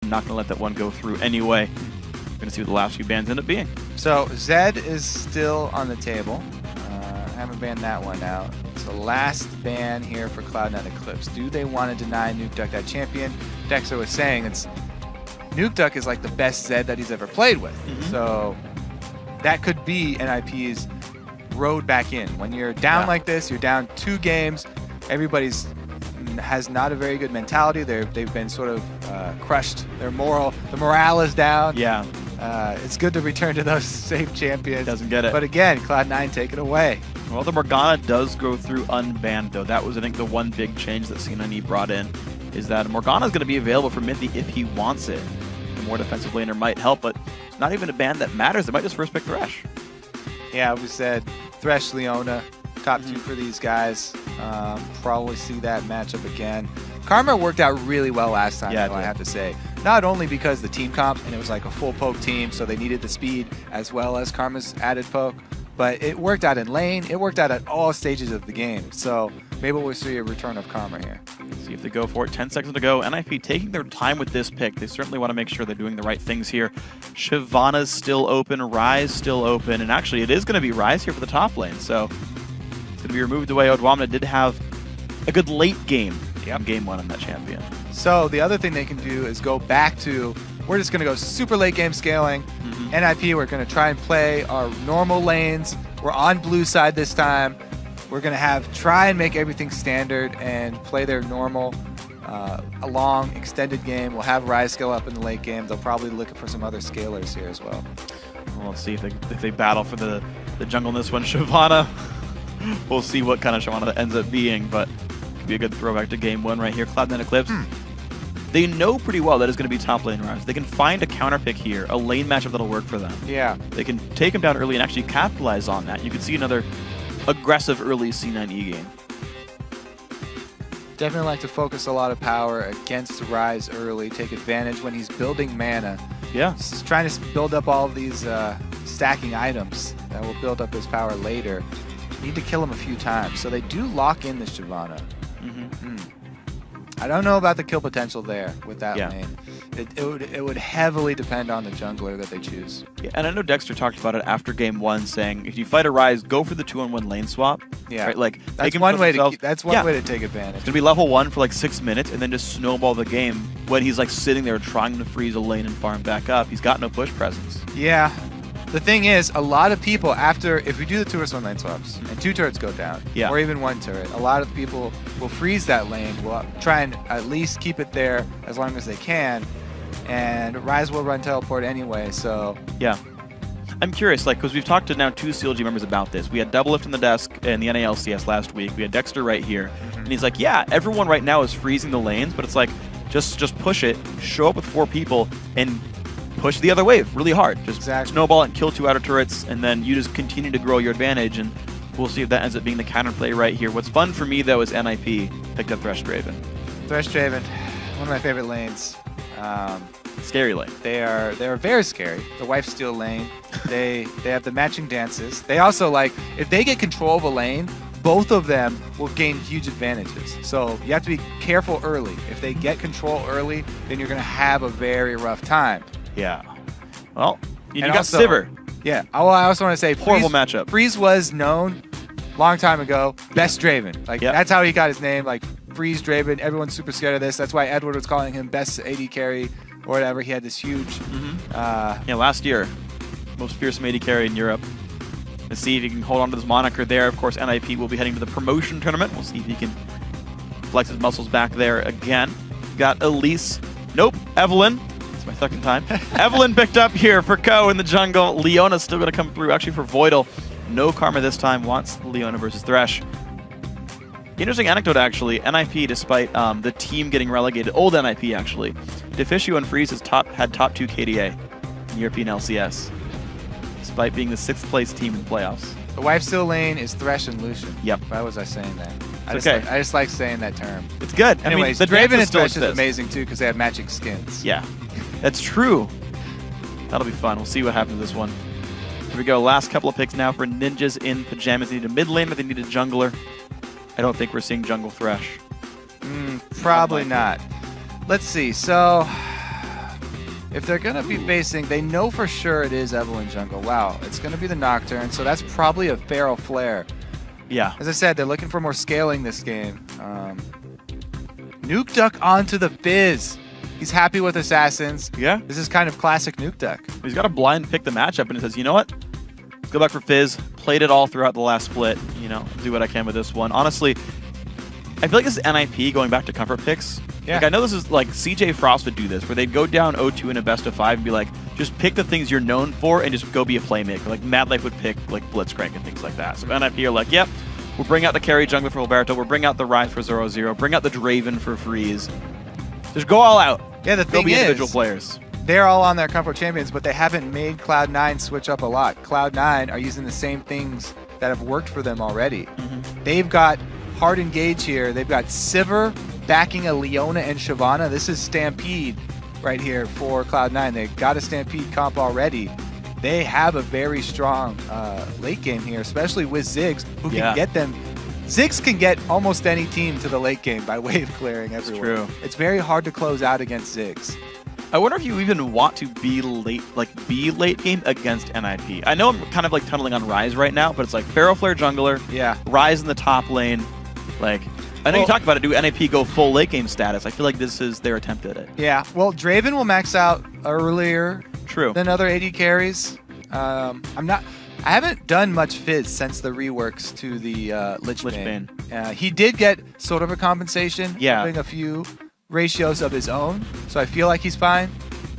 I'm not going to let that one go through anyway. Going to see what the last few bans end up being. So Zed is still on the table. Haven't banned that one out. It's the last ban here for Cloud9 Eclipse. Do they want to deny Nuke Duck that champion? Dexter was saying Nuke Duck is like the best Zed that he's ever played with. So that could be NIP's road back in. When you're down like this, you're down 2 games. Everybody's has not a very good mentality. They've been sort of crushed. The morale is down. Yeah. It's good to return to those safe champions. Doesn't get it. But again, Cloud9 take it away. Well, the Morgana does go through unbanned, though. That was, I think, the one big change that C9E brought in, is that Morgana is going to be available for Mithy if he wants it. The more defensive laner might help, but it's not even a ban that matters. They might just first pick Thresh. Yeah, we said Thresh, Leona, top 2 for these guys. Probably see that matchup again. Karma worked out really well last time, though, I have to say. Not only because the team comp, and it was like a full poke team, so they needed the speed as well as Karma's added poke, but it worked out in lane. It worked out at all stages of the game. So maybe we'll see a return of Karma here. See if they go for it. 10 seconds to go. NIP taking their time with this pick. They certainly want to make sure they're doing the right things here. Shyvana's still open. Rise still open. And actually, it is going to be Rise here for the top lane. So it's going to be removed away. Odwamna did have a good late game in game 1 on that champion. So the other thing they can do is go back to, we're just going to go super late game scaling. NIP, we're going to try and play our normal lanes. We're on blue side this time. We're going to try and make everything standard and play their normal, a long, extended game. We'll have Rise scale up in the late game. They'll probably look for some other scalers here as well. Well, let's see if they battle for the jungle in this one. Shyvana, we'll see what kind of Shyvana that ends up being, but it could be a good throwback to game 1 right here. Cloud9 Eclipse. They know pretty well that it's going to be top lane Rise. They can find a counter pick here, a lane matchup that'll work for them. Yeah. They can take him down early and actually capitalize on that. You could see another aggressive early C9E game. Definitely like to focus a lot of power against Rise early, take advantage when he's building mana. Yeah. He's trying to build up all of these stacking items that will build up his power later. Need to kill him a few times. So they do lock in the Shyvana. I don't know about the kill potential there with that lane. It would heavily depend on the jungler that they choose. Yeah, and I know Dexter talked about it after game 1, saying if you fight a Rise, go for the 2-on-1 lane swap. Yeah, right? Like that's one way to way to take advantage. It's gonna be level 1 for like 6 minutes, and then just snowball the game when he's like sitting there trying to freeze a lane and farm back up. He's got no push presence. Yeah. The thing is, a lot of people, if we do the 2-versus-1 lane swaps, and 2 turrets go down, or even 1 turret, a lot of people will freeze that lane, will try and at least keep it there as long as they can, and Rise will run teleport anyway, so... Yeah. I'm curious, like, because we've talked to now 2 CLG members about this. We had Doublelift in the desk in the NALCS last week. We had Dexter right here, and he's like, yeah, everyone right now is freezing the lanes, but it's like, just push it, show up with 4 people, and push the other wave really hard. Just snowball and kill 2 outer turrets, and then you just continue to grow your advantage, and we'll see if that ends up being the counterplay right here. What's fun for me, though, is NIP picked up Thresh Draven. Thresh Draven, one of my favorite lanes. Scary lane. They're very scary. The wife steal lane. They have the matching dances. They also, like, if they get control of a lane, both of them will gain huge advantages. So you have to be careful early. If they get control early, then you're going to have a very rough time. Yeah. Well, you got also, Sivir. Yeah. I also want to say horrible matchup. Freeze was known long time ago. Best Draven. Like that's how he got his name. Like Freeze Draven. Everyone's super scared of this. That's why Edward was calling him best AD carry or whatever. He had this huge. Last year, most fearsome AD carry in Europe. Let's see if he can hold on to this moniker there. Of course, NIP will be heading to the promotion tournament. We'll see if he can flex his muscles back there again. Got Elise. Nope. Evelyn. My second time. Evelyn picked up here for Ko in the jungle. Leona's still going to come through, actually, for Voidal. No Karma this time. Wants Leona versus Thresh. Interesting anecdote, actually. NIP, despite the team getting relegated, old NIP, actually, Deficio and Freeze had top 2 KDA in European LCS, despite being the 6th place team in the playoffs. The wife steal lane is Thresh and Lucian. Yep. Why was I saying that? I just like saying that term. It's good. Anyways, I mean, Draven and Thresh is amazing, too, because they have matching skins. Yeah. That's true. That'll be fun. We'll see what happens with this one. Here we go. Last couple of picks now for Ninjas in Pyjamas. They need a mid lane, but they need a jungler. I don't think we're seeing jungle Thresh. Probably not. Let's see. So, if they're going to be facing, they know for sure it is Evelyn jungle. Wow, it's going to be the Nocturne, so that's probably a Feral Flare. Yeah. As I said, they're looking for more scaling this game. Nuke Duck onto the Fizz. He's happy with Assassins. Yeah. This is kind of classic Nuke Duck. He's got to blind pick the matchup, and he says, you know what? Go back for Fizz. Played it all throughout the last split. You know, do what I can with this one. Honestly, I feel like this is NIP going back to comfort picks. Yeah. Like, I know this is like CJ Frost would do this, where they'd go down 0-2 in a best of 5 and be like, just pick the things you're known for and just go be a playmaker. Like Mad Life would pick like Blitzcrank and things like that. So NIP are like, yep, we'll bring out the carry jungler for Alberto. We'll bring out the Rise for 0-0. Bring out the Draven for Freeze. Just go all out. Yeah, the thing be is, individual players. They're all on their comfort champions, but they haven't made Cloud9 switch up a lot. Cloud9 are using the same things that have worked for them already. They've got hard engage here. They've got Sivir backing a Leona and Shyvana. This is Stampede right here for Cloud9. They got a Stampede comp already. They have a very strong late game here, especially with Ziggs, who can get them. Ziggs can get almost any team to the late game by wave clearing everywhere. It's true. It's very hard to close out against Ziggs. I wonder if you even want to be late game against NIP. I know I'm kind of like tunneling on Rise right now, but it's like Feral Flare jungler, Rise in the top lane. Like, I know you talked about it. Do NIP go full late game status? I feel like this is their attempt at it. Yeah. Well, Draven will max out earlier than other AD carries. I haven't done much Fizz since the reworks to the Lich Bane. He did get sort of a compensation, doing a few ratios of his own, so I feel like he's fine.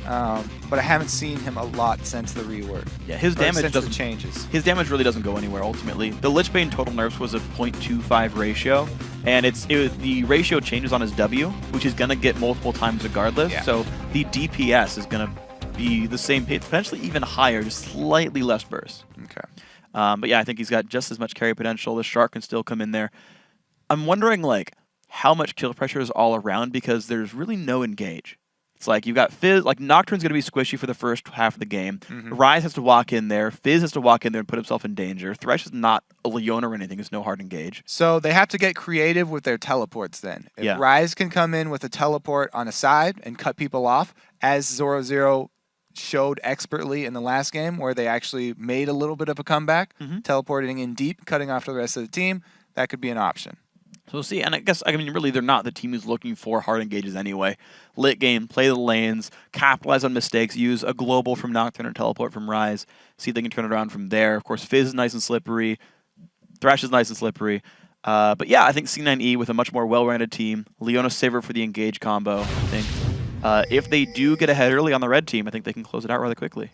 But I haven't seen him a lot since the rework. Yeah, his damage doesn't changes. His damage really doesn't go anywhere ultimately. The Lich Bane total nerfs was a 0.25 ratio, and the ratio changes on his W, which is gonna get multiple times regardless. So the DPS is gonna be the same, potentially even higher, just slightly less burst. Okay. But yeah, I think he's got just as much carry potential. The Shark can still come in there. I'm wondering like how much kill pressure is all around because there's really no engage. It's like you've got Fizz, like Nocturne's going to be squishy for the first half of the game. Rise has to walk in there. Fizz has to walk in there and put himself in danger. Thresh is not a Leona or anything. There's no hard engage. So they have to get creative with their teleports then. If Rise can come in with a teleport on a side and cut people off, as Zoro showed expertly in the last game where they actually made a little bit of a comeback, teleporting in deep, cutting off the rest of the team, that could be an option. So we'll see, and I mean, really, they're not the team who's looking for hard engages anyway. Lit game, play the lanes, capitalize on mistakes, use a global from Nocturne or teleport from Rise, see if they can turn it around from there. Of course, Fizz is nice and slippery, Thresh is nice and slippery. But yeah, I think C9E with a much more well-rounded team, Leona Sivir for the engage combo, I think. If they do get ahead early on the red team, I think they can close it out rather quickly.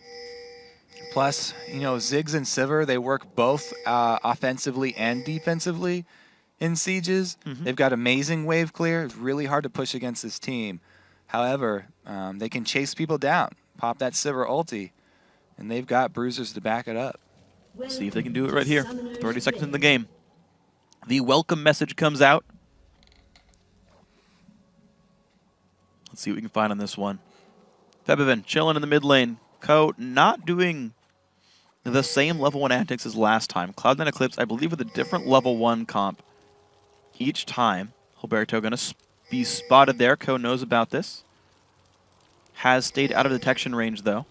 Plus, you know, Ziggs and Sivir, they work both offensively and defensively in sieges. They've got amazing wave clear. It's really hard to push against this team. However, they can chase people down, pop that Sivir ulti, and they've got bruisers to back it up. See if they can do it right here. 30 seconds in the game. The welcome message comes out. Let's see what we can find on this one. Febivin chilling in the mid lane. Ko not doing the same level 1 antics as last time. Cloud9 Eclipse, I believe, with a different level 1 comp each time. Alberto going to be spotted there. Ko knows about this. Has stayed out of detection range, though.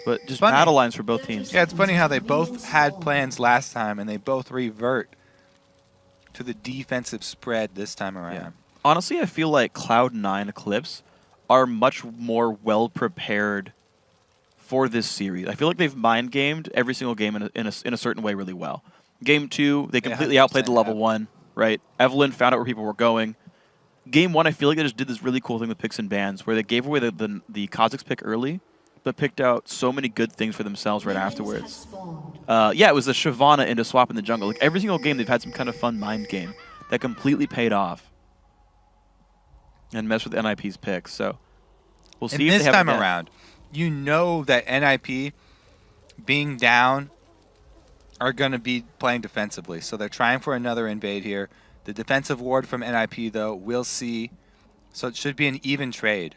But just battle lines for both teams. Yeah, it's funny how they both had plans last time, and they both revert to the defensive spread this time around. Yeah. Honestly, I feel like Cloud9 Eclipse are much more well-prepared for this series. I feel like they've mind-gamed every single game in a certain way really well. Game 2, they completely outplayed the level 1, right? Evelyn found out where people were going. Game 1, I feel like they just did this really cool thing with picks and bans, where they gave away the Kha'Zix pick early, but picked out so many good things for themselves right afterwards. Yeah, it was the Shyvana into swap in the jungle. Like every single game, they've had some kind of fun mind game that completely paid off and messed with NIP's picks. So we'll see if this they have time around, you know that NIP being down are going to be playing defensively. So they're trying for another invade here. The defensive ward from NIP, though, we'll see. So it should be an even trade.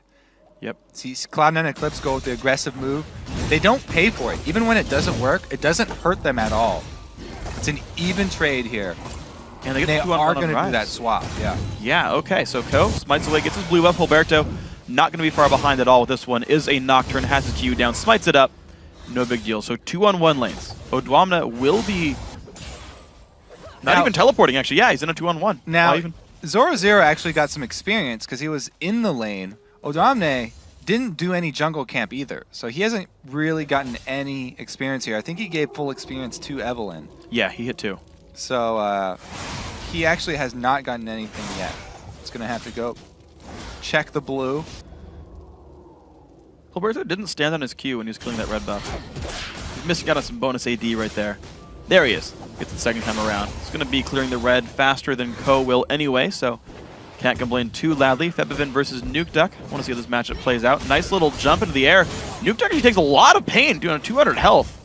Yep. See, Cloud9 Eclipse go with the aggressive move. They don't pay for it. Even when it doesn't work, it doesn't hurt them at all. It's an even trade here. And they are going to do that swap, Yeah, okay. So Ko smites away, gets his blue buff. Alberto not going to be far behind at all with this one. Is a Nocturne, has his Q down, smites it up. No big deal. So 2-on-1 lanes. Odwamna will be not even teleporting, actually. Yeah, he's in a 2-on-1. Now, Zoro Zero actually got some experience because he was in the lane. Odwamne didn't do any jungle camp either, so he hasn't really gotten any experience here. I think he gave full experience to Evelyn. Yeah, he hit 2. So he actually has not gotten anything yet. It's going to have to go check the blue. Gilberto didn't stand on his Q when he was killing that red buff. He's missing out on some bonus AD right there. There he is. Gets it the second time around. It's going to be clearing the red faster than Ko will anyway, so can't complain too loudly. Febivin versus Nukeduck. I want to see how this matchup plays out. Nice little jump into the air. Nukeduck actually takes a lot of pain doing a 200 health,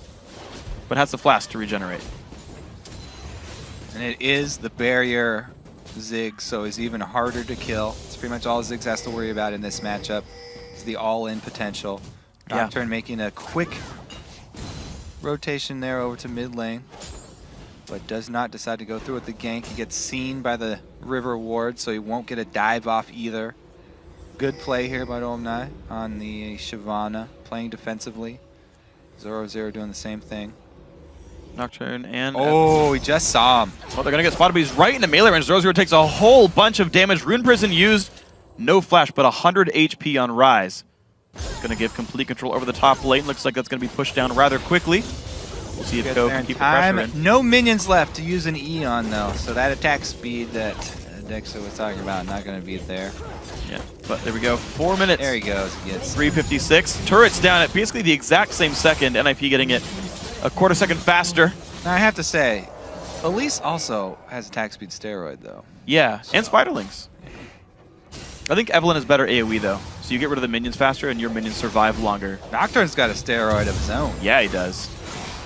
but has the flask to regenerate. And it is the barrier Ziggs, so he's even harder to kill. It's pretty much all Ziggs has to worry about in this matchup. It's the all-in potential. Nocturne making a quick rotation there over to mid lane, but does not decide to go through with the gank. He gets seen by the River Ward, so he won't get a dive off either. Good play here by Omni on the Shyvana, playing defensively. Zoro Zero doing the same thing. Nocturne and... Oh, he just saw him. Well, they're going to get spotted, but he's right in the melee range. Zoro Zero takes a whole bunch of damage. Rune Prison used. No flash, but 100 HP on Rise. It's going to give complete control over the top lane. Looks like that's going to be pushed down rather quickly. We'll see if Ko can keep the pressure in. No minions left to use an E on, though, so that attack speed that Dexa was talking about, not going to be there. Yeah, but there we go. 4 minutes. There he goes. He gets 356. Turret's down at basically the exact same second. NIP getting it a quarter second faster. Now, I have to say, Elise also has attack speed steroid, though. Yeah, so. And Spiderlings. I think Evelyn has better AoE, though. So you get rid of the minions faster, and your minions survive longer. Nocturne's got a steroid of his own. Yeah, he does.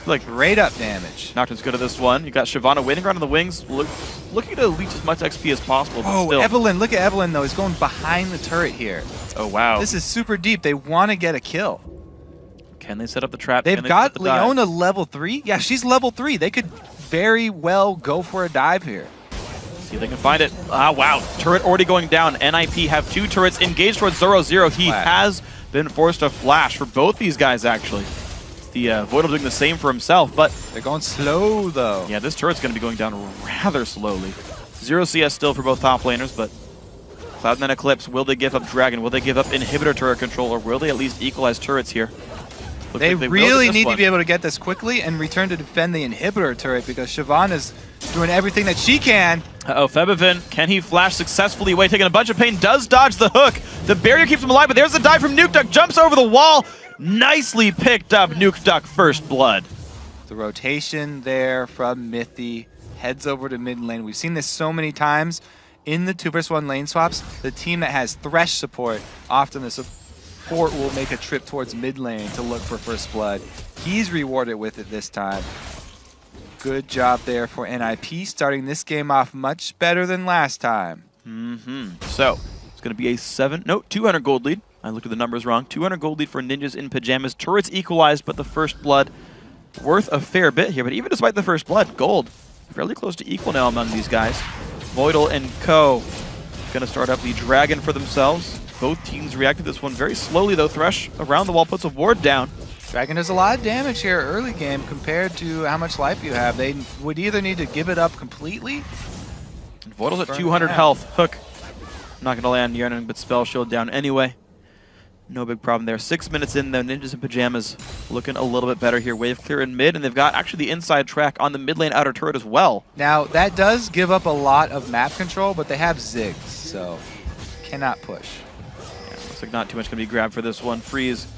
Like, straight up damage. Nocturne's good at this one. You got Shyvana waiting around on the wings, looking to leech as much XP as possible. But still. Evelyn, look at Evelyn, though. He's going behind the turret here. Oh, wow. This is super deep. They want to get a kill. Can they set up the trap? They've got Leona level 3. Yeah, she's level 3. They could very well go for a dive here. See if they can find it. Ah, wow. Turret already going down. NIP have 2 turrets engaged towards Zoro Zero. He has been forced to flash for both these guys, actually. The Voidal doing the same for himself, but... They're going slow, though. Yeah, this turret's going to be going down rather slowly. 0 CS still for both top laners, but Cloud9 Eclipse, will they give up Dragon? Will they give up inhibitor turret control, or will they at least equalize turrets here? They really need to be able to get this quickly and return to defend the inhibitor turret because Shyvana's doing everything that she can. Uh-oh, Febivin, can he flash successfully away, taking a bunch of pain, does dodge the hook. The barrier keeps him alive, but there's the dive from Nukeduck, jumps over the wall. Nicely picked up, Nukeduck, first blood. The rotation there from Mithy heads over to mid lane. We've seen this so many times in the 2vs1 lane swaps. The team that has Thresh support, often the support will make a trip towards mid lane to look for first blood. He's rewarded with it this time. Good job there for NIP, starting this game off much better than last time. So, it's going to be a 200 gold lead. I looked at the numbers wrong. 200 gold lead for Ninjas in Pyjamas. Turrets equalized, but the first blood worth a fair bit here. But even despite the first blood, gold fairly close to equal now among these guys. Voidal and Ko going to start up the Dragon for themselves. Both teams reacted to this one very slowly, though. Thresh around the wall puts a ward down. Dragon does a lot of damage here early game compared to how much life you have. They would either need to give it up completely. And Voidal's at 200 health. Hook not going to land near anything but Spell Shield down anyway. No big problem there. 6 minutes in, though. Ninjas in Pyjamas looking a little bit better here. Wave clear in mid, and they've got actually the inside track on the mid lane outer turret as well. Now, that does give up a lot of map control, but they have Ziggs, so cannot push. Yeah, looks like not too much going to be grabbed for this one. Freeze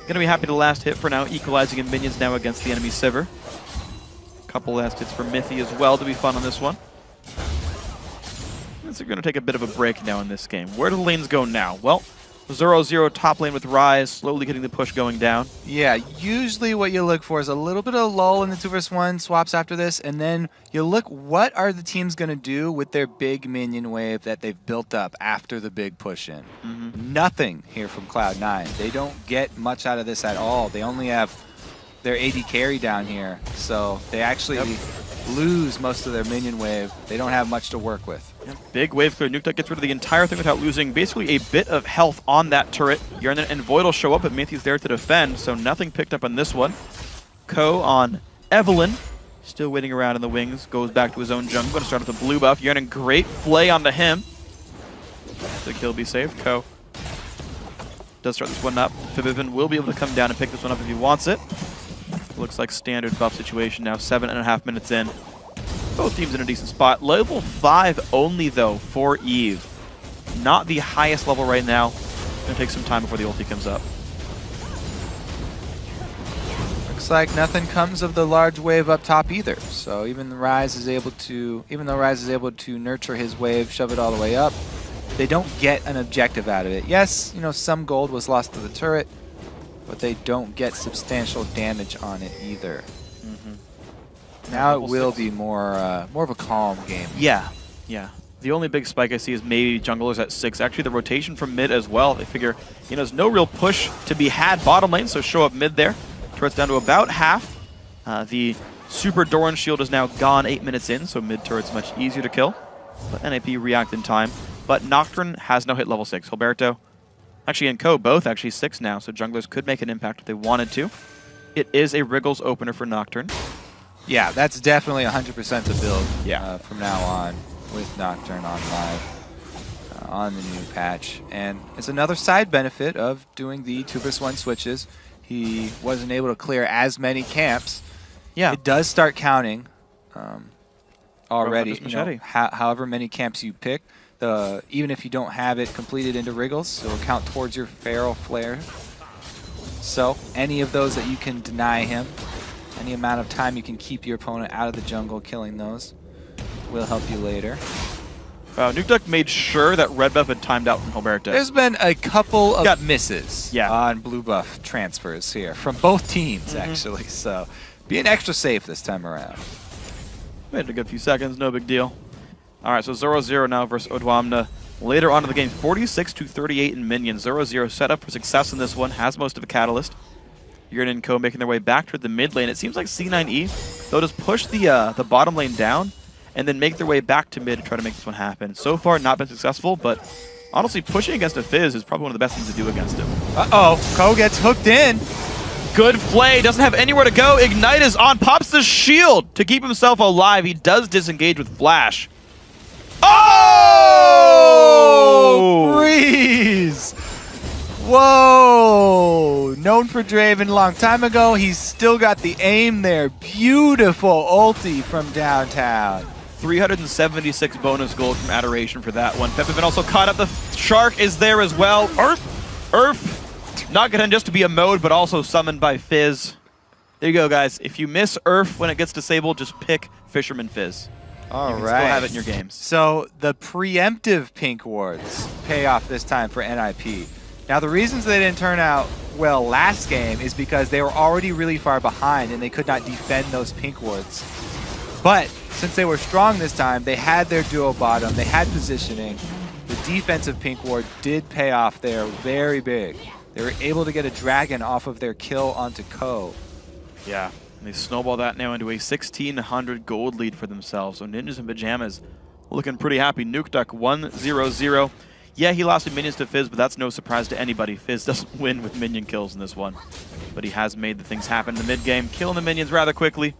going to be happy to last hit for now, equalizing in minions now against the enemy Sivir. Couple last hits for Mithy as well to be fun on this one. So we're going to take a bit of a break now in this game. Where do the lanes go now? Well, 0-0 top lane with Rise, slowly getting the push going down. Yeah, usually what you look for is a little bit of lull in the 2vs1 swaps after this, and then you look what are the teams going to do with their big minion wave that they've built up after the big push in. Nothing here from Cloud9. They don't get much out of this at all. They only have their AD carry down here, so they actually lose most of their minion wave. They don't have much to work with. Big wave clear. Nukeduck gets rid of the entire thing without losing basically a bit of health on that turret. Yearn and Void will show up, but Matthew's there to defend, so nothing picked up on this one. Ko on Evelyn, still waiting around in the wings, goes back to his own jungle. Going to start with the blue buff. Yearn, great flay onto him. The kill be saved. Ko does start this one up. Fibivin will be able to come down and pick this one up if he wants it. Looks like standard buff situation now, 7.5 minutes in. Both teams in a decent spot. Level 5 only, though, for Eve. Not the highest level right now. Gonna take some time before the ulti comes up. Looks like nothing comes of the large wave up top either. So even though Rise is able to nurture his wave, shove it all the way up, they don't get an objective out of it. Yes, you know, some gold was lost to the turret, but they don't get substantial damage on it either. Now it will be more of a calm game. Yeah. The only big spike I see is maybe junglers at 6. Actually, the rotation from mid as well. They figure, you know, there's no real push to be had bottom lane, so show up mid there. Turret's down to about half. The super Doran shield is now gone 8 minutes in, so mid turret's much easier to kill. But NAP react in time. But Nocturne has no hit level 6. Hilberto, actually, and Ko both actually 6 now, so junglers could make an impact if they wanted to. It is a Wriggles opener for Nocturne. Yeah, that's definitely 100% the build from now on with Nocturne on live on the new patch. And it's another side benefit of doing the 2+1 switches. He wasn't able to clear as many camps. Yeah, it does start counting already. You know, however many camps you pick, even if you don't have it completed into Wriggles, it'll count towards your Feral Flare. So any of those that you can deny him, any amount of time you can keep your opponent out of the jungle killing those will help you later. Nukeduck made sure that red buff had timed out from Hilberto. There's been a couple of misses on blue buff transfers here from both teams, actually. So being extra safe this time around. Waited a good few seconds, no big deal. All right, so 0-0 now versus Odwamna. Later on in the game, 46-38 in minions. 0-0 set up for success in this one, has most of a catalyst. Yearn and Ko making their way back toward the mid lane. It seems like C9E, they'll just push the bottom lane down and then make their way back to mid to try to make this one happen. So far, not been successful, but honestly, pushing against a Fizz is probably one of the best things to do against him. Uh-oh, Ko gets hooked in. Good play, doesn't have anywhere to go. Ignite is on, pops the shield to keep himself alive. He does disengage with Flash. Oh! Freeze! Whoa! Known for Draven a long time ago, he's still got the aim there. Beautiful ulti from downtown. 376 bonus gold from Adoration for that one. Pepivin also caught up. The Shark is there as well. Urf! Not gonna just to be a mode, but also summoned by Fizz. There you go, guys. If you miss Urf when it gets disabled, just pick Fisherman Fizz. All you can right. still have it in your games. So the preemptive pink wards pay off this time for NIP. Now the reasons they didn't turn out well last game is because they were already really far behind and they could not defend those pink wards. But since they were strong this time, they had their duo bottom, they had positioning. The defensive pink ward did pay off there very big. They were able to get a dragon off of their kill onto Ko. Yeah, and they snowball that now into a 1,600 gold lead for themselves. So Ninjas and Pyjamas looking pretty happy. Nukeduck 1-0-0. Yeah, he lost the minions to Fizz, but that's no surprise to anybody. Fizz doesn't win with minion kills in this one. But he has made the things happen in the mid-game, killing the minions rather quickly.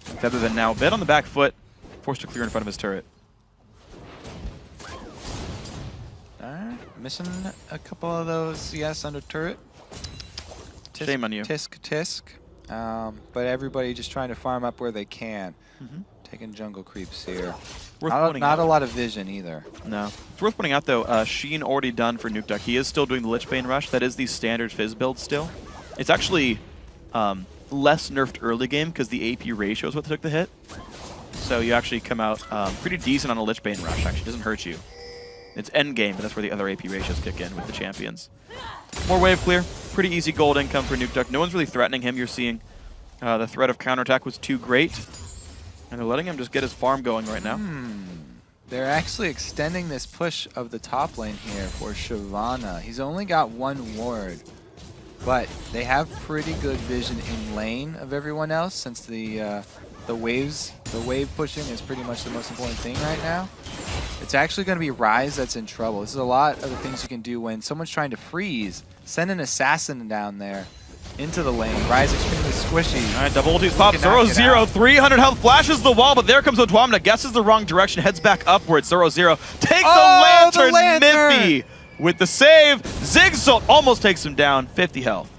Febivin now a bit on the back foot, forced to clear in front of his turret. Missing a couple of those CS under turret. Shame on you. Tisk. But everybody just trying to farm up where they can. Taking jungle creeps here. Not a lot of vision either. No. It's worth pointing out, though, Sheen already done for Nukeduck. He is still doing the Lichbane Rush. That is the standard Fizz build still. It's actually less nerfed early game because the AP ratio is what took the hit. So you actually come out pretty decent on a Lichbane Rush. Actually, doesn't hurt you. It's end game, but that's where the other AP ratios kick in with the champions. More wave clear. Pretty easy gold income for Nukeduck. No one's really threatening him. You're seeing the threat of counterattack was too great. And they're letting him just get his farm going right now. They're actually extending this push of the top lane here for Shyvana. He's only got one ward, but they have pretty good vision in lane of everyone else since the wave pushing is pretty much the most important thing right now. It's actually going to be Rise that's in trouble. This is a lot of the things you can do when someone's trying to freeze. Send an assassin down there into the lane. Rise extremely squishy. All right, double ultis pop. 0-0, 300 health, flashes the wall, but there comes Otwamna. Guesses the wrong direction, heads back upwards. 0-0 takes the lantern. Miffy with the save. Zigzult almost takes him down. 50 health.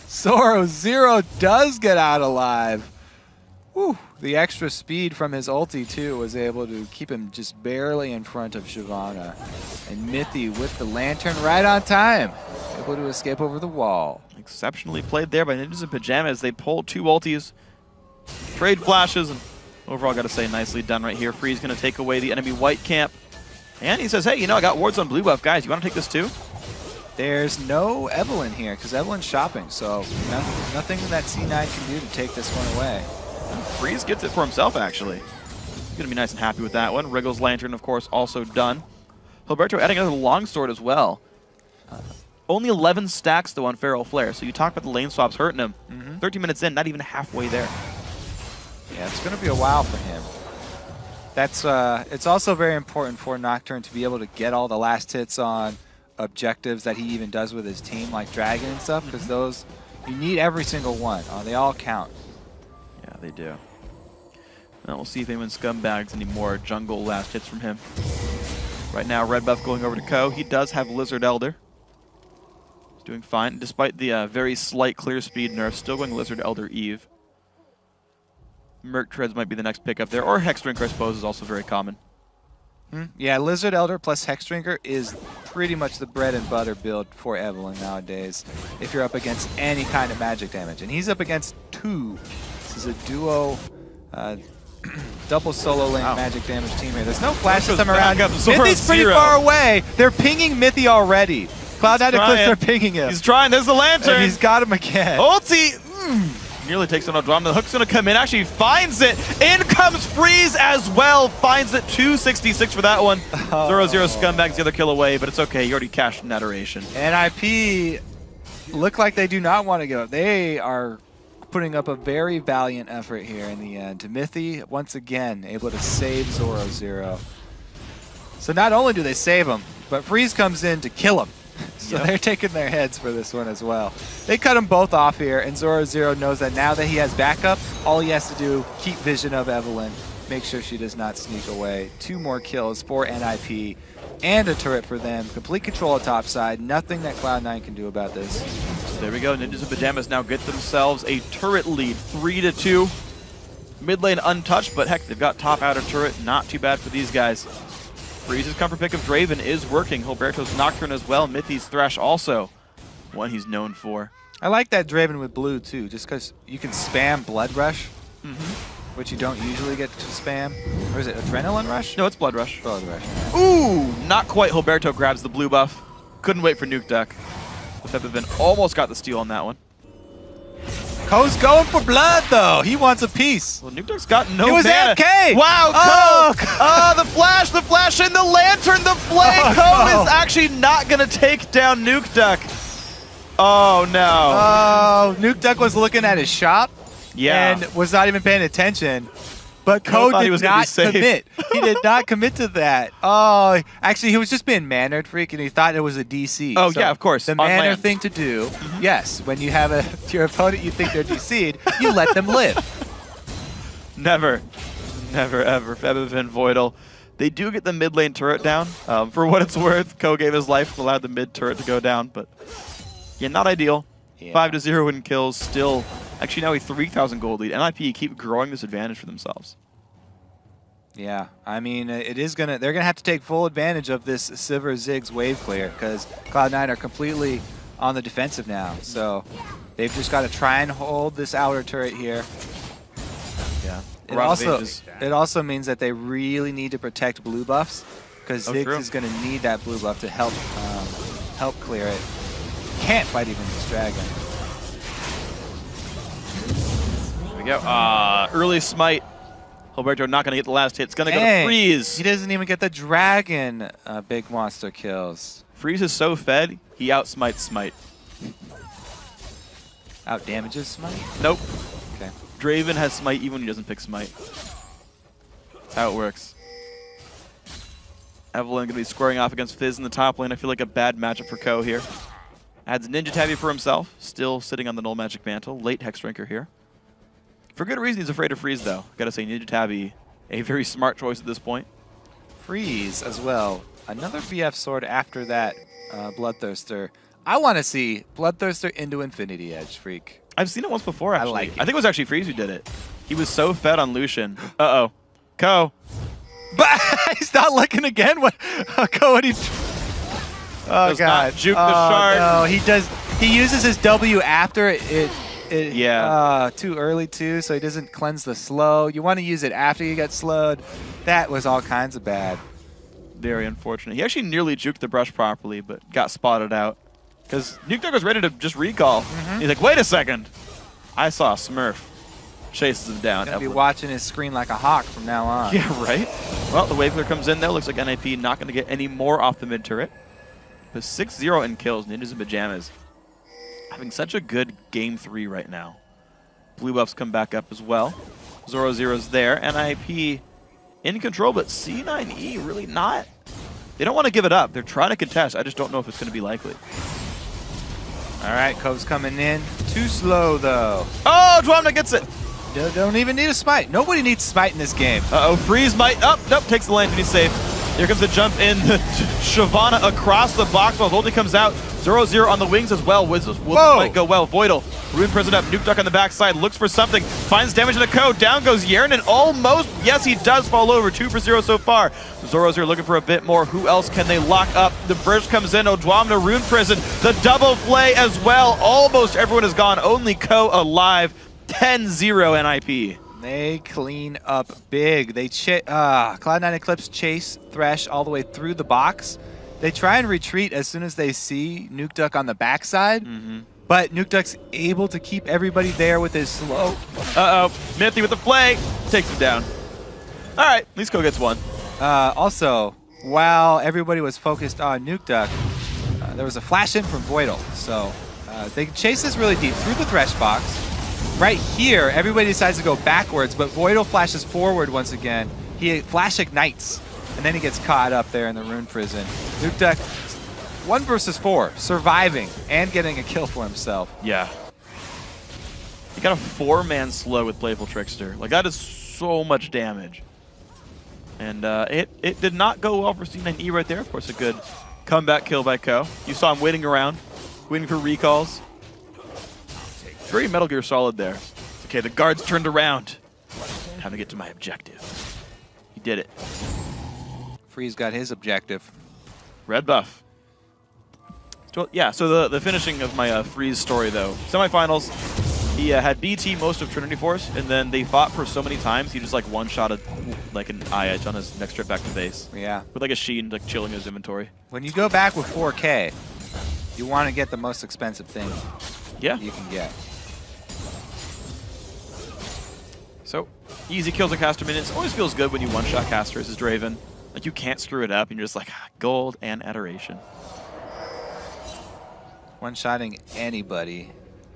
0-0 does get out alive. Whew. The extra speed from his ulti, too, was able to keep him just barely in front of Shyvana. And Mithy with the lantern right on time, able to escape over the wall. Exceptionally played there by Ninjas in Pyjamas. They pulled 2 ultis, trade flashes, and overall, got to say, nicely done right here. Free's going to take away the enemy white camp. And he says, hey, you know, I got wards on blue buff. Guys, you want to take this too? There's no Evelynn here, because Evelyn's shopping, so nothing that C9 can do to take this one away. Freeze gets it for himself, actually. He's going to be nice and happy with that one. Wriggle's Lantern, of course, also done. Gilberto adding another longsword as well. Only 11 stacks, though, on Feral Flare, so you talk about the lane swaps hurting him. 30 minutes in, not even halfway there. Yeah, it's going to be a while for him. That's it's also very important for Nocturne to be able to get all the last hits on objectives that he even does with his team, like Dragon and stuff, because those, you need every single one. They all count. Yeah, they do. Now we'll see if anyone scumbags any more jungle last hits from him. Right now, red buff going over to Ko. He does have Lizard Elder. He's doing fine, despite the very slight clear speed nerf. Still going Lizard Elder Eve. Merc Treads might be the next pickup there, or Hex Drinker, I suppose, is also very common. Yeah, Lizard Elder plus Hex Drinker is pretty much the bread and butter build for Evelynn nowadays if you're up against any kind of magic damage. And he's up against 2. This is a duo, double solo lane magic damage team here. There's no flash this time around. Mithy's pretty far away. They're pinging Mithy already. Cloud9 Eclipse, they're pinging him. He's trying. There's the lantern. And he's got him again. Ulti! Nearly takes on Odwamna. The hook's going to come in. Actually finds it. In comes Freeze as well. Finds it. 266 for that one. 0-0 Scumbag's the other kill away, but it's okay. You already cashed in adoration. NIP look like they do not want to give up. They are putting up a very valiant effort here in the end. Mithy, once again, able to save 0-0. So not only do they save him, but Freeze comes in to kill him. So they're taking their heads for this one as well. They cut them both off here, and 0-0 knows that now that he has backup, all he has to do, keep vision of Evelynn, make sure she does not sneak away. 2 more kills for NIP, and a turret for them. Complete control of top side. Nothing that Cloud9 can do about this. So there we go. Ninjas in Pyjamas now get themselves a turret lead, 3-2. Mid lane untouched, but heck, they've got top outer turret. Not too bad for these guys. Freeze's comfort pick of Draven is working. Gilberto's Nocturne as well. Mithy's Thresh also one he's known for. I like that Draven with blue too, just because you can spam Blood Rush, which you don't usually get to spam. Or is it Adrenaline Rush? No, it's Blood Rush. Blood Rush. Ooh, not quite. Gilberto grabs the blue buff. Couldn't wait for Nuke Duck. Peppervin almost got the steal on that one. Ko's going for blood, though. He wants a piece. Well, Nuke Duck's got no He was mana. AFK! Wow, Ko! The flash, and the lantern, the flame. Ko is actually not going to take down Nuke Duck. Oh, no. Oh, Nuke Duck was looking at his shop and was not even paying attention. But Ko did not commit. He did not commit to that. Oh, actually, he was just being mannered, freak, and he thought it was a DC. Oh, so yeah, of course. The manner thing to do, yes, when you have your opponent you think they're DC'd, you let them live. Never, ever. Peppervin, Voidal. They do get the mid lane turret down. For what it's worth, Ko gave his life to allow the mid turret to go down, but yeah, not ideal. 5-0 in kills, still. Actually, now a 3,000 gold lead. NIP keep growing this advantage for themselves. Yeah, I mean, it is they're gonna have to take full advantage of this Sivir Ziggs wave clear because Cloud9 are completely on the defensive now. So they've just got to try and hold this outer turret here. Yeah. It also means that they really need to protect blue buffs because Ziggs is gonna need that blue buff to help clear it. Can't fight even this dragon. Go. Early smite. Gilberto not going to get the last hit. It's going to go to Freeze. He doesn't even get the dragon big monster kills. Freeze is so fed, he outsmites Smite. Out damages Smite? Nope. Okay. Draven has Smite even when he doesn't pick Smite. That's how it works. Evelyn going to be squaring off against Fizz in the top lane. I feel like a bad matchup for Ko here. Adds Ninja Tabby for himself, still sitting on the Null Magic Mantle. Late Hex Drinker here. For good reason, he's afraid of Freeze, though. Gotta say, Ninja Tabby, a very smart choice at this point. Freeze as well. Another VF sword after that Bloodthirster. I want to see Bloodthirster into Infinity Edge, Freak. I've seen it once before, actually. I like it. I think it was actually Freeze who did it. He was so fed on Lucian. Uh-oh. Ko. But he's not looking again. What? Ko, what he... Oh, Does God. not juke the shard. No, he does. He uses his W after it. Yeah. Too early, too, so he doesn't cleanse the slow. You want to use it after you get slowed. That was all kinds of bad. Very unfortunate. He actually nearly juked the brush properly, but got spotted out. Because Nuke was ready to just recall. He's like, wait a second. I saw a Smurf. Chases him down. He's going to be watching his screen like a hawk from now on. Yeah, right? Well, the wave clear comes in, though. Looks like NIP not going to get any more off the mid turret. But 6-0 in kills, Ninjas and Pyjamas. Having such a good game 3 right now. Blue buffs come back up as well. Zoro Zero's there. NIP in control, but C9E really not. They don't want to give it up. They're trying to contest. I just don't know if it's going to be likely. All right, Kove's coming in. Too slow, though. Oh, Dwamna gets it. Don't even need a smite. Nobody needs smite in this game. Uh-oh, Freeze might... Oh, nope, takes the lane and he's safe. Here comes the jump in. Shyvana across the box while Voldy comes out. Zoro Zero on the wings as well. Wizards might go well. Voidal, Rune Prison up. Nuke Duck on the backside. Looks for something. Finds damage in the code. Down goes Yernan. Almost. Yes, he does fall over. 2 for 0 so far. Zoro Zero looking for a bit more. Who else can they lock up? The burst comes in. Dwamna, Rune Prison. The double flay as well. Almost everyone is gone. Only Ko alive. 10-0 NIP. They clean up big. They Cloud9 Eclipse chase Thresh all the way through the box. They try and retreat as soon as they see Nuke Duck on the backside, but Nuke Duck's able to keep everybody there with his slow. Uh-oh, Mithy with the flay. Takes him down. All right, at least Ko gets one. Also, while everybody was focused on Nuke Duck, there was a flash in from Voidal. So they chase this really deep through the Thresh box. Right here, everybody decides to go backwards, but Voidal flashes forward once again. He flash ignites, and then he gets caught up there in the Rune Prison. Nuke Duck, 1 versus 4, surviving and getting a kill for himself. Yeah. He got a 4-man slow with Playful Trickster. Like, that is so much damage. And it did not go well for C9E right there. Of course, a good comeback kill by Ko. You saw him waiting around, waiting for recalls. Very Metal Gear Solid there. Okay, the guards turned around. Time to get to my objective. He did it. Freeze got his objective. Red buff. So, yeah, so the finishing of my Freeze story, though. Semifinals, he had BT most of Trinity Force, and then they fought for so many times, he just like one-shotted like an eye edge on his next trip back to base. Yeah. With like a Sheen like chilling his inventory. When you go back with 4K, you want to get the most expensive thing you can get. So, easy kills and caster minions. Always feels good when you one-shot casters as Draven. Like, you can't screw it up, and you're just like, gold and adoration. One-shotting anybody,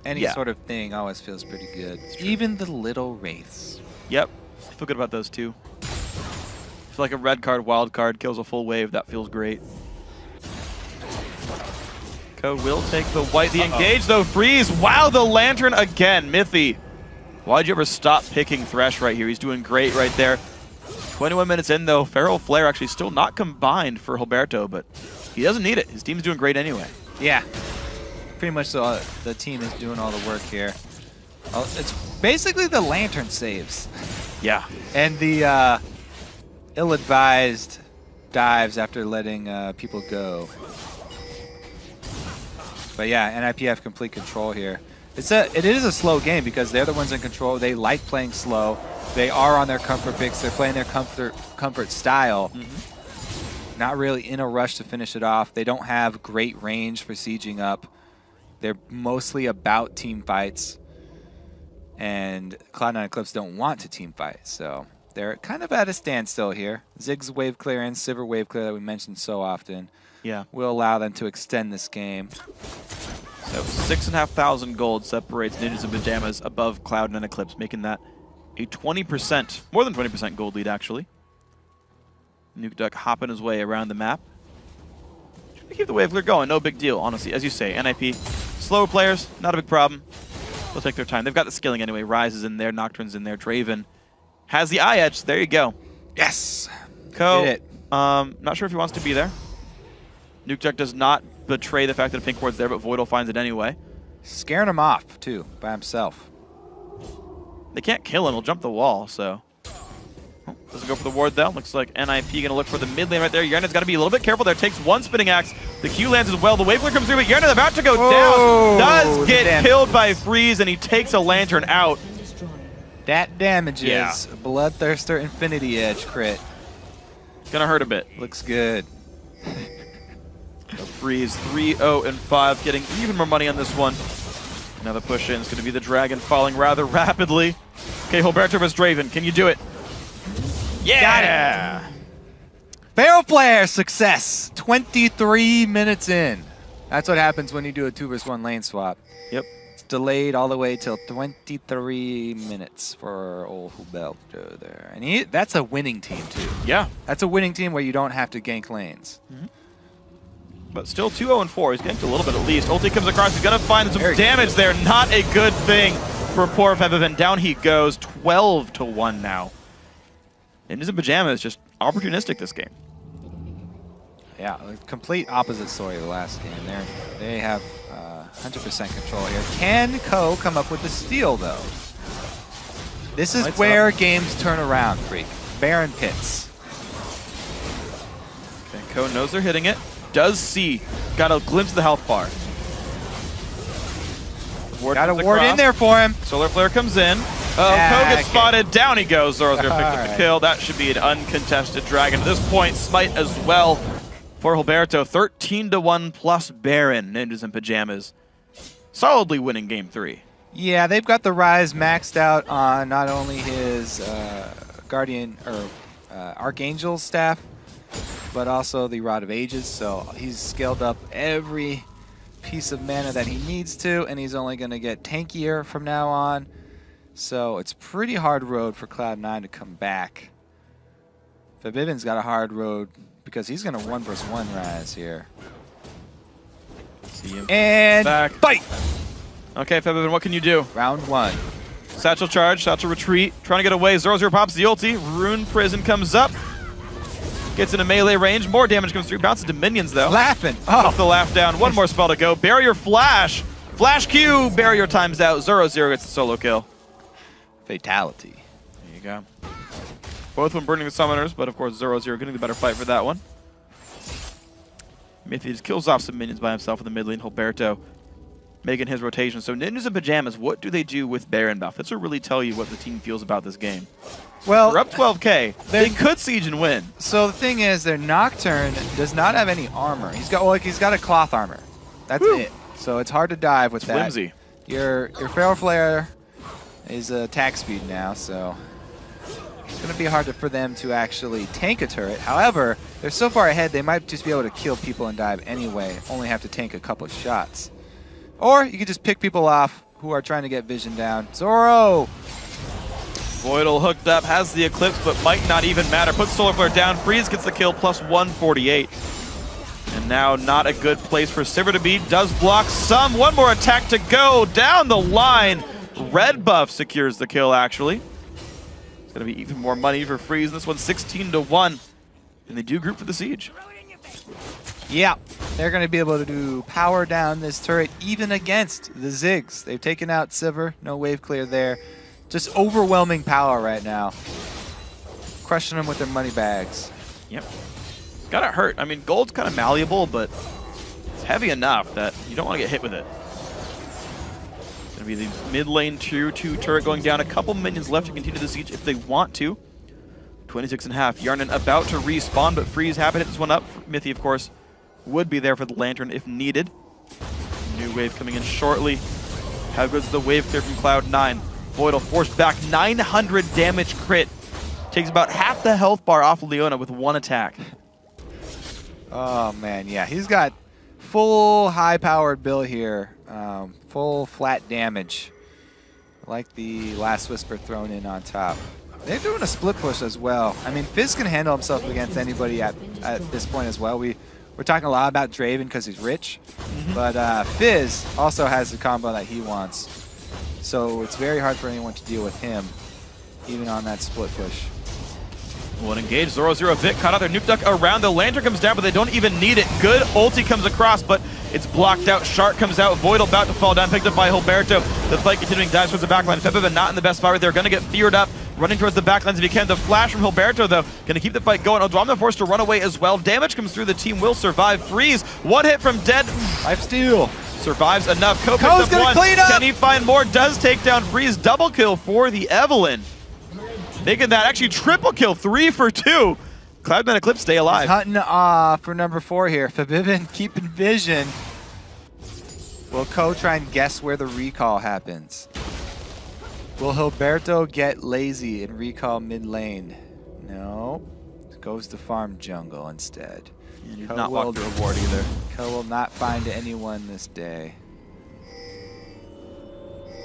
any sort of thing always feels pretty good. Even the little wraiths. Yep. I feel good about those, too. I feel like a red card, wild card, kills a full wave. That feels great. Ko will take the white. The engage, though. Freeze. Wow, the Lantern again. Mithy. Why'd you ever stop picking Thresh right here? He's doing great right there. 21 minutes in, though. Feral Flare actually still not combined for Gilberto, but he doesn't need it. His team's doing great anyway. Yeah. Pretty much the team is doing all the work here. It's basically the Lantern saves. Yeah. And the ill-advised dives after letting people go. But yeah, NIP have complete control here. It is a slow game because they're the ones in control. They like playing slow. They are on their comfort picks. They're playing their comfort style. Not really in a rush to finish it off. They don't have great range for sieging up. They're mostly about team fights. And Cloud9 Eclipse don't want to team fight. So they're kind of at a standstill here. Zig's wave clear and Sivir wave clear that we mentioned so often will allow them to extend this game. So 6,500 gold separates Ninjas and Pyjamas above Cloud9 Eclipse, making that a 20%, more than 20% gold lead, actually. Nuke Duck hopping his way around the map. Trying to keep the wave clear going, no big deal, honestly. As you say, NIP, slow players, not a big problem. They'll take their time. They've got the skilling anyway. Ryze is in there, Nocturne's in there, Draven has the eye edge. There you go. Yes! Ko, Did it. not sure if he wants to be there. Nuke Duck does not betray the fact that a pink ward's there, but Voidal finds it anyway. Scaring him off, too, by himself. They can't kill him. He'll jump the wall, so. Oh, doesn't go for the ward, though. Looks like NIP going to look for the mid lane right there. Yerna's got to be a little bit careful there. Takes one spinning axe. The Q lands as well. The wave clear comes through, but Yerna's about to go down. Does get killed by Freeze, and he takes a lantern out. That damages. Yeah. Bloodthirster Infinity Edge crit. Gonna hurt a bit. Looks good. Freeze 3-0-5, getting even more money on this one. Another push in. It's going to be the Dragon falling rather rapidly. Okay, Hilberto vs. Draven. Can you do it? Yeah! Got it. Feral Flare success. 23 minutes in. That's what happens when you do a 2-vs-1 lane swap. Yep. It's delayed all the way till 23 minutes for old Hilberto there. And that's a winning team, too. Yeah. That's a winning team where you don't have to gank lanes. But still 2-0-4. He's ganked a little bit at least. Ulti comes across. He's going to find some Very damage there. Not a good thing for poor Febiven. Down he goes. 12-1 now. Ninjas in Pyjamas just opportunistic this game. Yeah, a complete opposite story of the last game. They have 100% control here. Can Ko come up with the steal, though? This is where games turn around, Freak. Baron pits. Okay, Ko knows they're hitting it. Does see. Got a glimpse of the health bar. Got a ward in there for him. Solar Flare comes in. Ko gets spotted. Down he goes. Zoro's going to pick up the kill. That should be an uncontested Dragon. At this point, Smite as well for Hilberto. 13-1 plus Baron. Ninjas in Pyjamas. Solidly winning game 3. Yeah, they've got the Ryze maxed out on not only his Guardian or Archangel staff, but also the Rod of Ages. So he's scaled up every piece of mana that he needs to, and he's only going to get tankier from now on. So it's pretty hard road for Cloud9 to come back. Febiven's got a hard road because he's going to 1-vs-1 Ryze here. See him. And back. Fight! Okay, Febiven, what can you do? Round 1. Satchel charge, Satchel retreat, trying to get away. 0-0 pops the ulti. Rune Prison comes up. Gets into melee range. More damage comes through. Bounces to minions, though. Laughing. Off the laugh down. One more spell to go. Barrier Flash. Flash Q. Barrier times out. 0-0 gets the solo kill. Fatality. There you go. Both of them burning the summoners, but of course 0-0 getting the better fight for that one. Mithy just kills off some minions by himself in the mid lane. Hilberto making his rotation. So Ninjas in Pyjamas, what do they do with Baron buff? This will really tell you what the team feels about this game. Well, they're up 12k. They could siege and win. So the thing is, their Nocturne does not have any armor. He's got a cloth armor. That's it. So it's hard to dive with that. Flimsy. Your Feral Flare is attack speed now, so it's going to be hard for them to actually tank a turret. However, they're so far ahead, they might just be able to kill people and dive anyway, only have to tank a couple of shots. Or you could just pick people off who are trying to get vision down. Zoro! Voidal hooked up, has the Eclipse, but might not even matter. Puts Solar Flare down. Freeze gets the kill, plus 148. And now not a good place for Sivir to be. Does block some. One more attack to go down the line. Red buff secures the kill, actually. It's going to be even more money for Freeze. This one's 16-1. And they do group for the siege. Yeah, they're going to be able to do power down this turret even against the Ziggs. They've taken out Sivir. No wave clear there. Just overwhelming power right now. Crushing them with their money bags. Yep. Gotta hurt. I mean, gold's kind of malleable, but it's heavy enough that you don't want to get hit with it. It's gonna be the mid lane tier 2 turret going down. A couple minions left to continue the siege if they want to. 26.5. Yarnan about to respawn, but Freeze happy to hit this one up. Mithy, of course, would be there for the lantern if needed. New wave coming in shortly. How good's the wave clear from Cloud9? Voidal forced back 900 damage crit. Takes about half the health bar off of Leona with one attack. Oh man, yeah, he's got full high-powered build here. Full flat damage. Like the Last Whisper thrown in on top. They're doing a split push as well. I mean, Fizz can handle himself against anybody at this point as well. We're talking a lot about Draven because he's rich, but Fizz also has the combo that he wants. So it's very hard for anyone to deal with him, even on that split push. Well, engage, 0-0 bit caught out there. Nuke Duck around, the Lantern comes down, but they don't even need it. Good ulti comes across, but it's blocked out. Shark comes out, Voidal about to fall down, picked up by Hilberto. The fight continuing, dives towards the backline. Febiven not in the best spot right there, gonna get feared up, running towards the backlines if he can. The flash from Hilberto, though, gonna keep the fight going. Odwamna forced to run away as well. Damage comes through, the team will survive. Freeze, one hit from Dead. Life steal. Survives enough. Ko's gonna clean up. Can he find more? Does take down Freeze. Double kill for the Evelynn. Making that actually triple kill, 3 for 2. Cloud9 Eclipse stay alive. He's hunting for number 4 here. Febiven keeping vision. Will Ko try and guess where the recall happens? Will Hilberto get lazy and recall mid lane? No. Goes to farm jungle instead. And you did not walk the reward either. Ko will not find anyone this day.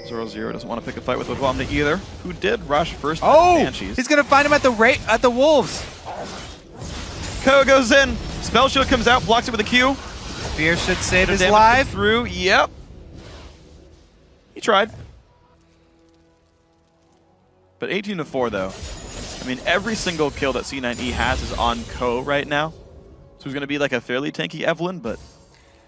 0-0 doesn't want to pick a fight with Odwamna either, who did rush first. Oh! Banshees. He's gonna find him at the Wolves. Ko goes in. Spell Shield comes out, blocks it with a Q. Fear should save his Damage life. through. Yep. He tried. But 18-4 though. I mean, every single kill that C9E has is on Ko right now. So he's going to be like a fairly tanky Evelynn, but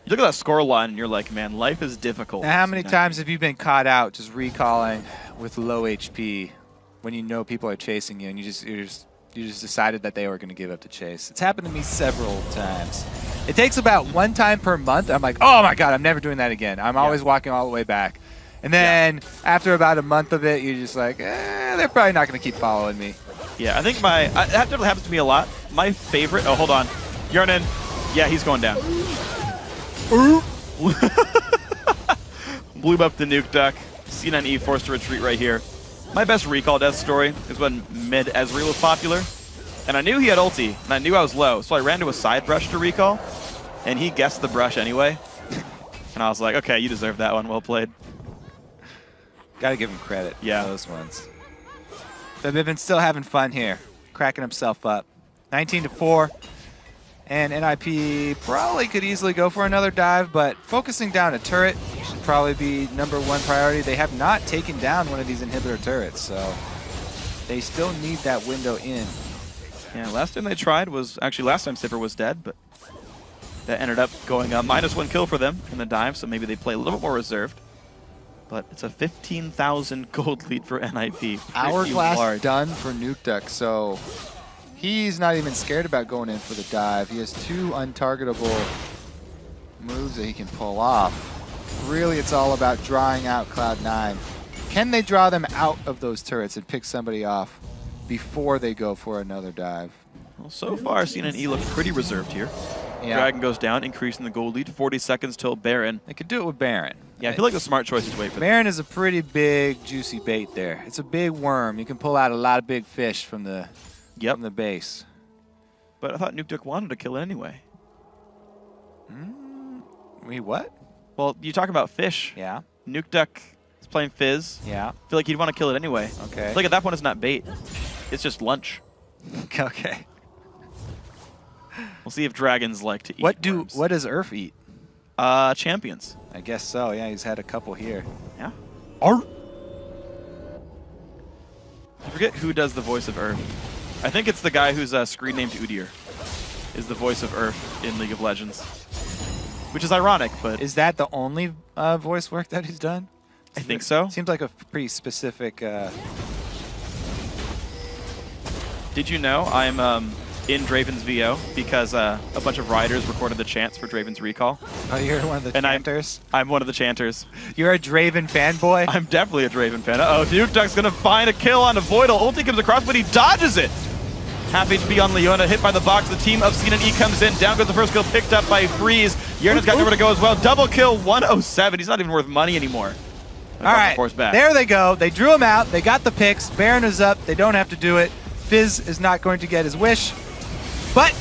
you look at that score line and you're like, man, life is difficult. Now, how many times have you been caught out just recalling with low HP when you know people are chasing you and you just decided that they were going to give up the chase? It's happened to me several times. It takes about 1 time per month. I'm like, oh my god, I'm never doing that again. I'm always walking all the way back. And then after about a month of it, you're just like, they're probably not going to keep following me. Yeah, I think that definitely happens to me a lot. My favorite, oh, hold on. Yarnin, yeah, he's going down. Blew up the Nuke Duck. C9E forced to retreat right here. My best recall death story is when mid Ezreal was popular. And I knew he had ulti, and I knew I was low, so I ran to a side brush to recall, and he guessed the brush anyway. And I was like, okay, you deserve that one, well played. Gotta give him credit for those ones. Febiven still having fun here, cracking himself up. 19-4, and NIP probably could easily go for another dive, but focusing down a turret should probably be #1 priority. They have not taken down one of these inhibitor turrets, so they still need that window in. Yeah, last time they tried was, actually last time Sipper was dead, but that ended up going -1 kill for them in the dive, so maybe they play a little bit more reserved. But it's a 15,000 gold lead for NIP. Hourglass done for Nuke Duck, so he's not even scared about going in for the dive. He has 2 untargetable moves that he can pull off. Really, it's all about drawing out Cloud9. Can they draw them out of those turrets and pick somebody off before they go for another dive? Well, so far, C9E looks pretty reserved here. Yeah. Dragon goes down, increasing the gold lead. 40 seconds till Baron. They could do it with Baron. Yeah, I feel like the smart choice is wait for Baron is a pretty big, juicy bait there. It's a big worm. You can pull out a lot of big fish from the base. But I thought Nuke Duck wanted to kill it anyway. Wait, what? Well, you talk about fish. Yeah. Nuke Duck is playing Fizz. Yeah. I feel like he'd want to kill it anyway. Okay. I feel like at that point it's not bait. It's just lunch. Okay. We'll see if dragons like to eat worms. What does Urf eat? Champions. I guess so. Yeah, he's had a couple here. Yeah. I forget who does the voice of Urf. I think it's the guy whose screen named Udyr is the voice of Urf in League of Legends. Which is ironic, but... Is that the only voice work that he's done? I think so. Seems like a pretty specific... Did you know I'm in Draven's VO because a bunch of riders recorded the chants for Draven's recall? Oh, you're one of the chanters? I'm one of the chanters. You're a Draven fanboy? I'm definitely a Draven fan. Uh-oh, Nuke Duck's going to find a kill on a Voidal. Ulti comes across, but he dodges it. Half HP on Leona, hit by the box. The team of C9E comes in. Down goes the first kill, picked up by Freeze. Yerna's got nowhere to go as well. Double kill, 107. He's not even worth money anymore. All right, there they go. They drew him out. They got the picks. Baron is up. They don't have to do it. Fizz is not going to get his wish. But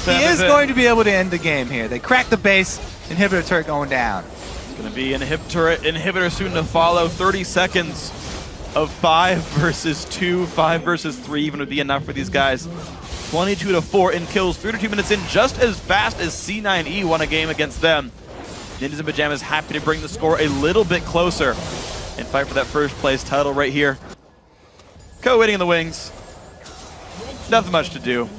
he is going to be able to end the game here. They cracked the base. Inhibitor turret going down. It's going to be an inhibitor soon to follow. 30 seconds. of 5 versus 2, 5 versus 3 even would be enough for these guys. 22-4 in kills, 32 minutes in, just as fast as C9E won a game against them. Ninjas in Pyjamas happy to bring the score a little bit closer and fight for that first place title right here. Co waiting in the wings. Nothing much to do.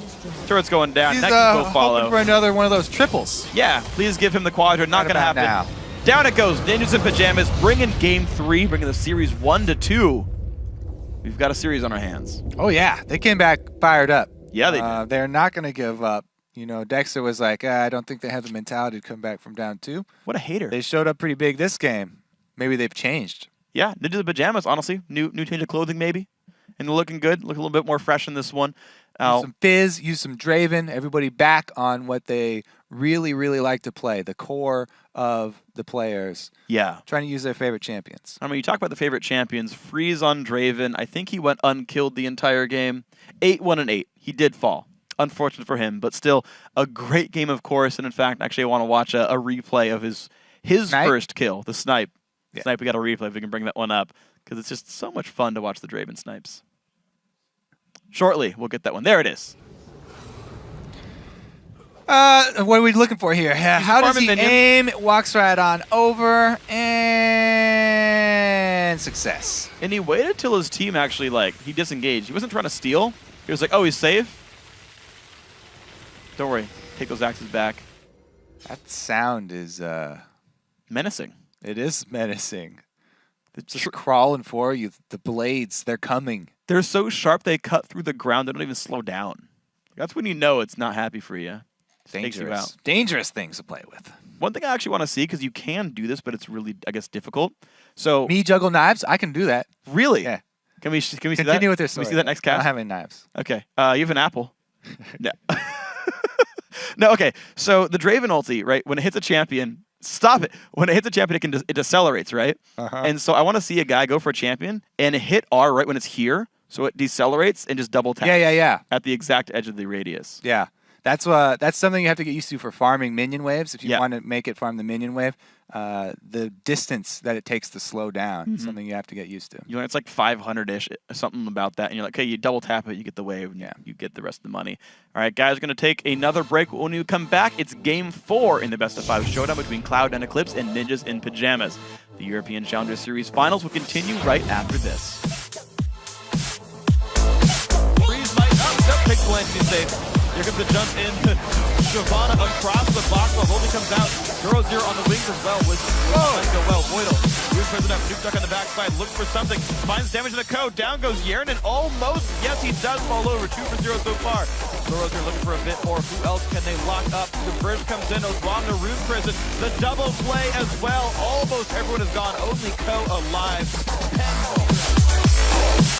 Turret's going down. He's Next go follow. hoping for another one of those triples. Yeah, please give him the quadra. Not going to happen. Now. Down it goes. Ninjas in Pyjamas bringing game 3, bringing the series 1-2. We've got a series on our hands. Oh, yeah. They came back fired up. Yeah, they did. They're not going to give up. You know, Dexter was like, I don't think they have the mentality to come back from down 2. What a hater. They showed up pretty big this game. Maybe they've changed. Yeah, Ninjas in Pyjamas, honestly. New change of clothing, maybe. And they're looking good. Look a little bit more fresh in this one. Use some Fizz, use some Draven. Everybody back on what they really, really like to play. The core of the players. Yeah. Trying to use their favorite champions. I mean, you talk about the favorite champions. Freeze on Draven. I think he went unkilled the entire game. 8-1-8. He did fall. Unfortunate for him, but still a great game, of course. And in fact, actually, I want to watch a replay of his first kill, the snipe. Yeah. Snipe, we got a replay if we can bring that one up, because it's just so much fun to watch the Draven snipes. Shortly, we'll get that one. There it is. What are we looking for here? How does he aim? It walks right on over, and success. And he waited till his team actually, he disengaged. He wasn't trying to steal. He was like, oh, he's safe. Don't worry. Take those axes back. That sound is menacing. It is menacing. They're just crawling for you. The blades, they're coming. They're so sharp they cut through the ground. They don't even slow down. That's when you know it's not happy for you. Dangerous. Takes you out. Dangerous things to play with. One thing I actually want to see, because you can do this, but it's really, I guess, difficult. So me juggle knives? I can do that. Really? Yeah. Can we see that? Continue with your story. Can we see that next cast? I don't have any knives. Okay. You have an apple. No. No, okay. So the Draven ulti, right, when it hits a champion, stop it. When it hits a champion, it decelerates, right? And so I want to see a guy go for a champion and hit R right when it's here, so it decelerates and just double taps. Yeah. At the exact edge of the radius. Yeah. That's something you have to get used to for farming minion waves. If you want to make it farm the minion wave, the distance that it takes to slow down is something you have to get used to. You know, it's like 500-ish, something about that. And you're like, okay, you double tap it, you get the wave, and you get the rest of the money. All right, guys, we're going to take another break. When we come back, it's Game 4 in the Best of 5 showdown between Cloud and Eclipse and Ninjas in Pyjamas. The European Challenger Series Finals will continue right after this. Freeze might up. Takes the lane to be safe. Here comes the jump in. Shyvana across the box while Voldy comes out. 0-0 on the wings as well. Might go well. Voidal. Weird president. Nuke Duck on the backside. Looks for something. Finds damage in the code. Down goes Yeren and almost. Yes, he does fall over. 2 for 0 so far. Zoro's here looking for a bit more. Who else can they lock up? The bridge comes in. Ozwan to Rune Prison. The double play as well. Almost everyone is gone. Only Ko alive. 10